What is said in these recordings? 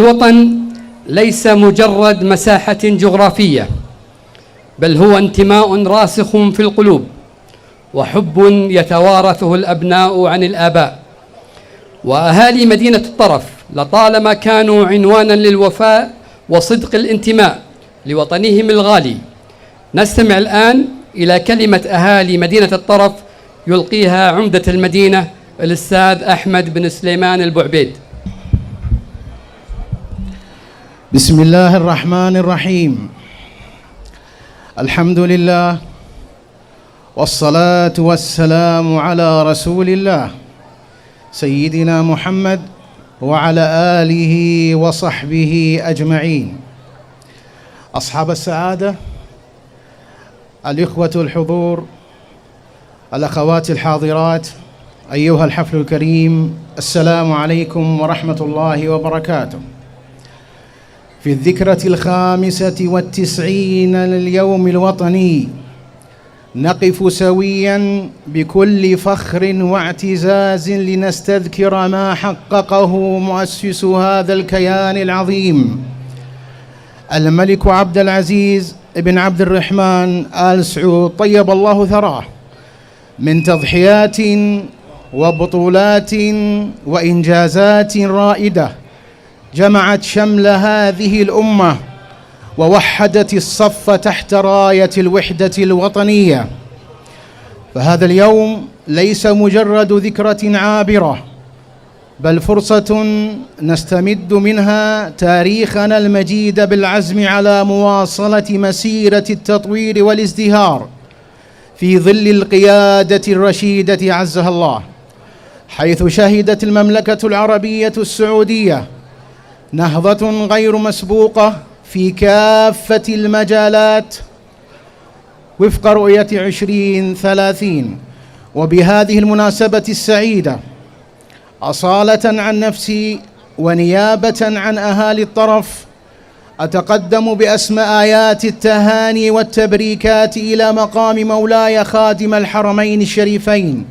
الوطن ليس مجرد مساحة جغرافية، بل هو انتماء راسخ في القلوب وحب يتوارثه الأبناء عن الآباء. وأهالي مدينة الطرف لطالما كانوا عنوانا للوفاء وصدق الانتماء لوطنهم الغالي. نستمع الآن إلى كلمة أهالي مدينة الطرف يلقيها عمدة المدينة الأستاذ أحمد بن سليمان البعبيد. بسم الله الرحمن الرحيم. الحمد لله والصلاة والسلام على رسول الله سيدنا محمد وعلى آله وصحبه أجمعين. أصحاب السعادة، الإخوة الحضور، الأخوات الحاضرات، أيها الحفل الكريم، السلام عليكم ورحمة الله وبركاته. في الذكرى 95 لليوم الوطني نقف سويا بكل فخر واعتزاز لنستذكر ما حققه مؤسس هذا الكيان العظيم الملك عبد العزيز بن عبد الرحمن آل سعود طيب الله ثراه من تضحيات وبطولات وإنجازات رائدة جمعت شمل هذه الأمة ووحدت الصف تحت راية الوحدة الوطنية. فهذا اليوم ليس مجرد ذكرى عابرة، بل فرصة نستمد منها تاريخنا المجيد بالعزم على مواصلة مسيرة التطوير والازدهار في ظل القيادة الرشيدة عزها الله، حيث شهدت المملكة العربية السعودية نهضة غير مسبوقة في كافة المجالات وفق رؤية 2030. وبهذه المناسبة السعيدة، أصالة عن نفسي ونيابة عن أهالي الطرف، أتقدم بأسمى آيات التهاني والتبريكات إلى مقام مولاي خادم الحرمين الشريفين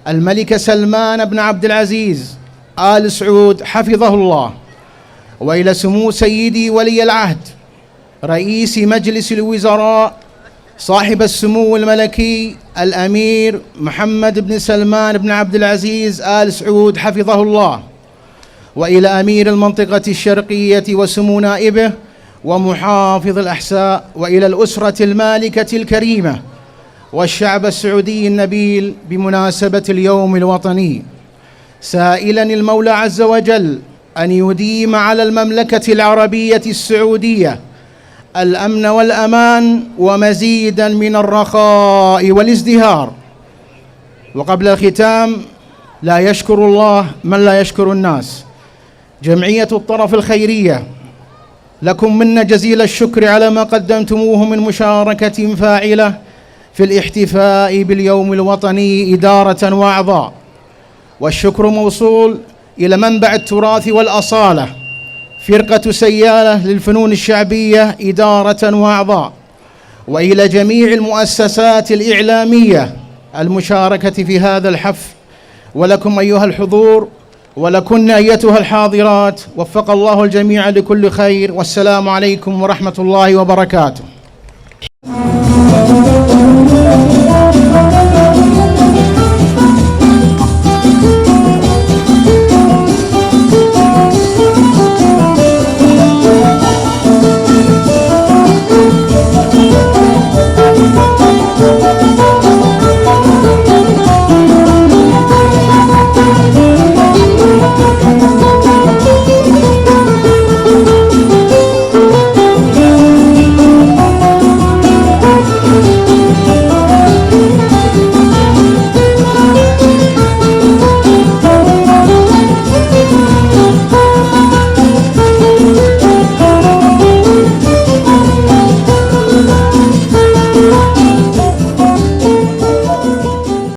الملك سلمان بن عبد العزيز آل سعود حفظه الله، وإلى سمو سيدي ولي العهد رئيس مجلس الوزراء صاحب السمو الملكي الأمير محمد بن سلمان بن عبد العزيز آل سعود حفظه الله، وإلى أمير المنطقة الشرقية وسمو نائبه ومحافظ الأحساء، وإلى الأسرة المالكة الكريمة والشعب السعودي النبيل بمناسبة اليوم الوطني، سائلا المولى عز وجل أن يديم على المملكة العربية السعودية الأمن والأمان ومزيدا من الرخاء والازدهار. وقبل الختام، لا يشكر الله من لا يشكر الناس. جمعية الطرف الخيرية، لكم منا جزيل الشكر على ما قدمتموه من مشاركة فاعلة في الاحتفاء باليوم الوطني إدارة وأعضاء، والشكر موصول إلى منبع التراث والأصالة فرقة سيالة للفنون الشعبية إدارة وأعضاء، وإلى جميع المؤسسات الإعلامية المشاركة في هذا الحفل، ولكم أيها الحضور ولكن أيتها الحاضرات، وفق الله الجميع لكل خير، والسلام عليكم ورحمة الله وبركاته.